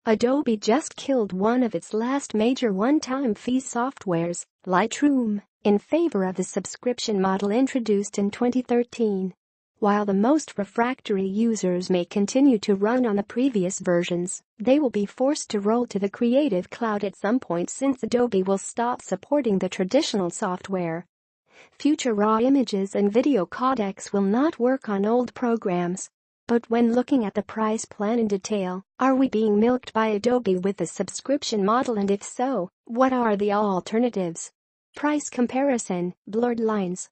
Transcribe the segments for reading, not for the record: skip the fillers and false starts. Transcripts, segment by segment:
Adobe just killed one of its last major one-time fee softwares, Lightroom, in favor of the subscription model introduced in 2013. While the most refractory users may continue to run on the previous versions, they will be forced to roll to the Creative Cloud at some point since Adobe will stop supporting the traditional software. Future raw images and video codecs will not work on old programs. But when looking at the price plan in detail, are we being milked by Adobe with the subscription model, and if so, what are the alternatives? Price comparison, blurred lines.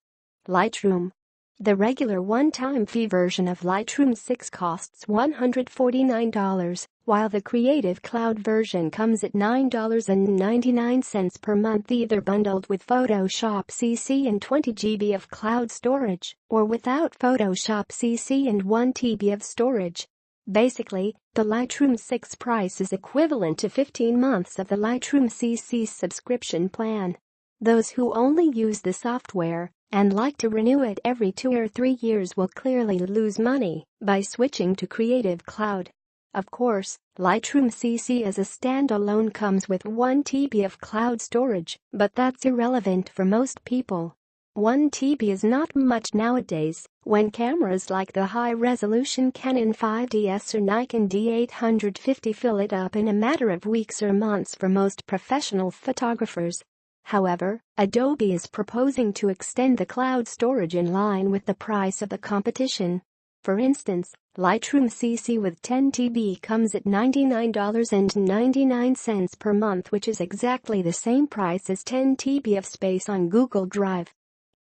Lightroom. The regular one-time fee version of Lightroom 6 costs $149, while the Creative Cloud version comes at $9.99 per month, either bundled with Photoshop CC and 20 GB of cloud storage, or without Photoshop CC and 1 TB of storage. Basically, the Lightroom 6 price is equivalent to 15 months of the Lightroom CC subscription plan. Those who only use the software and like to renew it every 2 or 3 years will clearly lose money by switching to Creative Cloud. Of course, Lightroom CC as a standalone comes with 1 TB of cloud storage, but that's irrelevant for most people. 1 TB is not much nowadays when cameras like the high-resolution Canon 5DS or Nikon D850 fill it up in a matter of weeks or months for most professional photographers. However, Adobe is proposing to extend the cloud storage in line with the price of the competition. For instance, Lightroom CC with 10 TB comes at $99.99 per month, which is exactly the same price as 10 TB of space on Google Drive.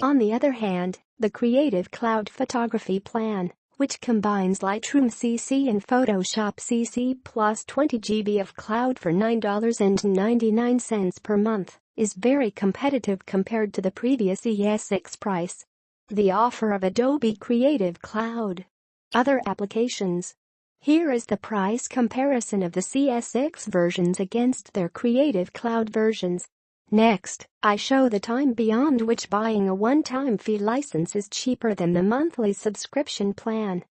On the other hand, the Creative Cloud Photography plan, which combines Lightroom CC and Photoshop CC plus 20 GB of cloud for $9.99 per month, is very competitive compared to the previous ES6 price. The offer of Adobe Creative Cloud. Other applications. Here is the price comparison of the CS6 versions against their Creative Cloud versions. Next, I show the time beyond which buying a one-time fee license is cheaper than the monthly subscription plan.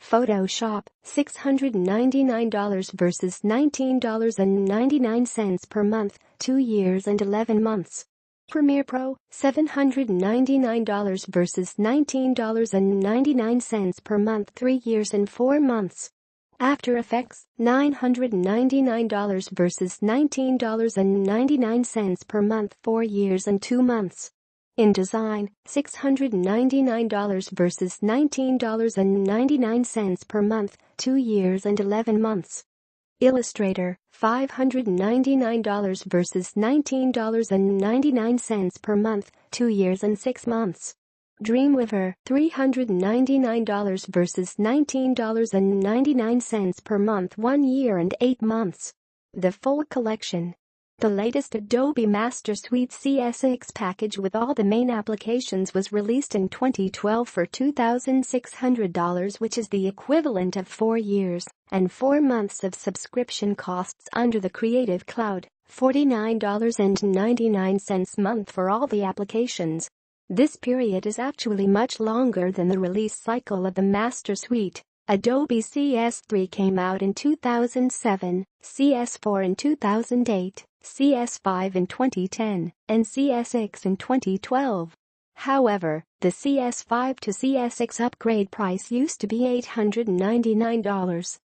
Photoshop, $699 versus $19.99 per month, 2 years and 11 months. Premiere Pro, $799 versus $19.99 per month, 3 years and 4 months. After Effects, $999 versus $19.99 per month, 4 years and 2 months. InDesign, $699 versus $19.99 per month, 2 years and 11 months. Illustrator, $599 versus $19.99 per month, 2 years and 6 months. Dreamweaver, $399 versus $19.99 per month, 1 year and 8 months. The full collection. The latest Adobe Master Suite CS6 package with all the main applications was released in 2012 for $2,600, which is the equivalent of 4 years and 4 months of subscription costs under the Creative Cloud, $49.99 a month for all the applications. This period is actually much longer than the release cycle of the Master Suite. Adobe CS3 came out in 2007, CS4 in 2008, CS5 in 2010, and CS6 in 2012. However, the CS5 to CS6 upgrade price used to be $899.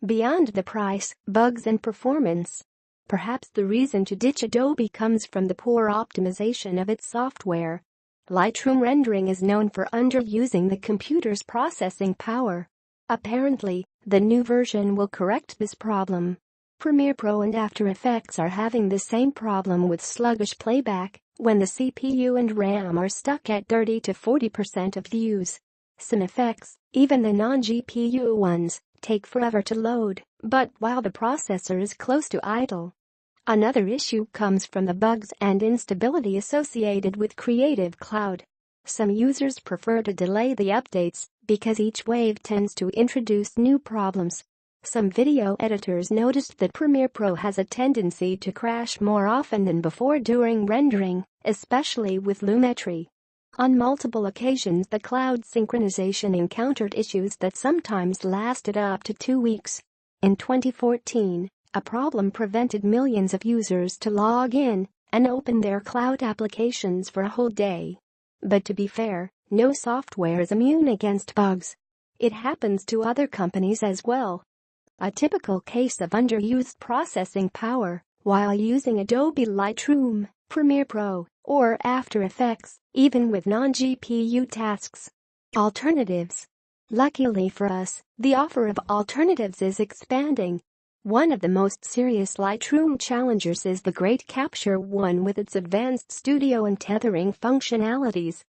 Beyond the price, bugs and performance. Perhaps the reason to ditch Adobe comes from the poor optimization of its software. Lightroom rendering is known for underusing the computer's processing power. Apparently, the new version will correct this problem. Premiere Pro and After Effects are having the same problem with sluggish playback when the CPU and RAM are stuck at 30 to 40% of use. Some effects, even the non-GPU ones, take forever to load, but while the processor is close to idle. Another issue comes from the bugs and instability associated with Creative Cloud. Some users prefer to delay the updates because each wave tends to introduce new problems. Some video editors noticed that Premiere Pro has a tendency to crash more often than before during rendering, especially with Lumetri. On multiple occasions, the cloud synchronization encountered issues that sometimes lasted up to 2 weeks. In 2014, A problem prevented millions of users to log in and open their cloud applications for a whole day. But to be fair, no software is immune against bugs. It happens to other companies as well. A typical case of underused processing power while using Adobe Lightroom, Premiere Pro, or After Effects, even with non-GPU tasks. Alternatives. Luckily for us, the offer of alternatives is expanding. One of the most serious Lightroom challengers is the Great Capture One with its advanced studio and tethering functionalities.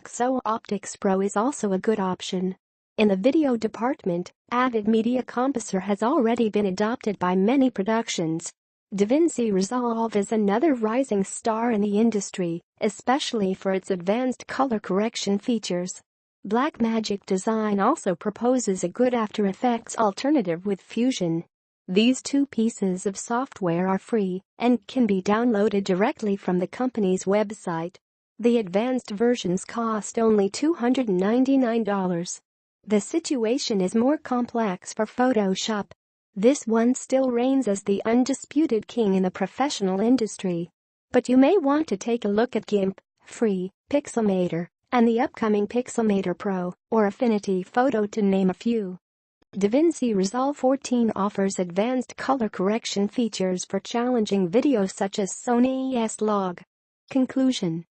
So Optics Pro is also a good option. In the video department, Avid Media Composer has already been adopted by many productions. DaVinci Resolve is another rising star in the industry, especially for its advanced color correction features. Blackmagic Design also proposes a good After Effects alternative with Fusion. These two pieces of software are free and can be downloaded directly from the company's website. The advanced versions cost only $299. The situation is more complex for Photoshop. This one still reigns as the undisputed king in the professional industry. But you may want to take a look at GIMP, Free, Pixelmator, and the upcoming Pixelmator Pro or Affinity Photo to name a few. DaVinci Resolve 14 offers advanced color correction features for challenging videos such as Sony S-Log. Conclusion.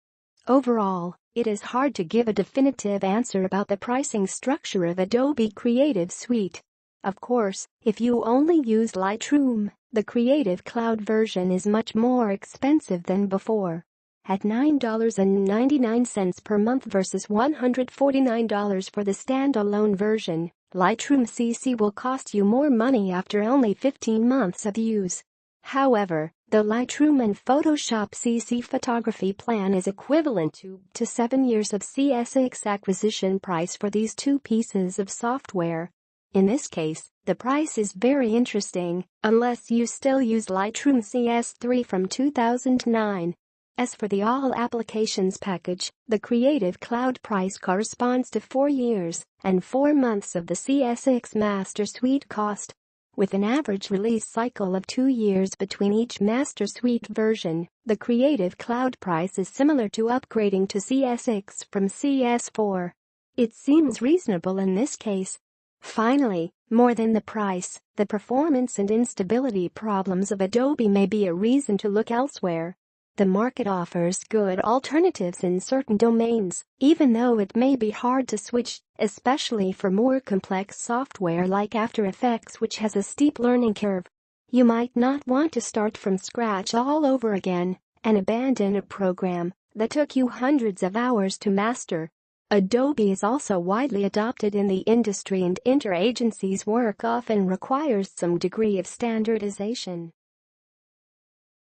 Overall, it is hard to give a definitive answer about the pricing structure of Adobe Creative Suite. Of course, if you only use Lightroom, the Creative Cloud version is much more expensive than before. At $9.99 per month versus $149 for the standalone version, Lightroom CC will cost you more money after only 15 months of use. However, the Lightroom and Photoshop CC photography plan is equivalent to 7 years of CS6 acquisition price for these two pieces of software. In this case, the price is very interesting, unless you still use Lightroom CS3 from 2009. As for the All Applications package, the Creative Cloud price corresponds to 4 years and 4 months of the CS6 Master Suite cost. With an average release cycle of 2 years between each Master Suite version, the Creative Cloud price is similar to upgrading to CS6 from CS4. It seems reasonable in this case. Finally, more than the price, the performance and instability problems of Adobe may be a reason to look elsewhere. The market offers good alternatives in certain domains, even though it may be hard to switch, especially for more complex software like After Effects, which has a steep learning curve. You might not want to start from scratch all over again and abandon a program that took you hundreds of hours to master. Adobe is also widely adopted in the industry, and interagency's work often requires some degree of standardization.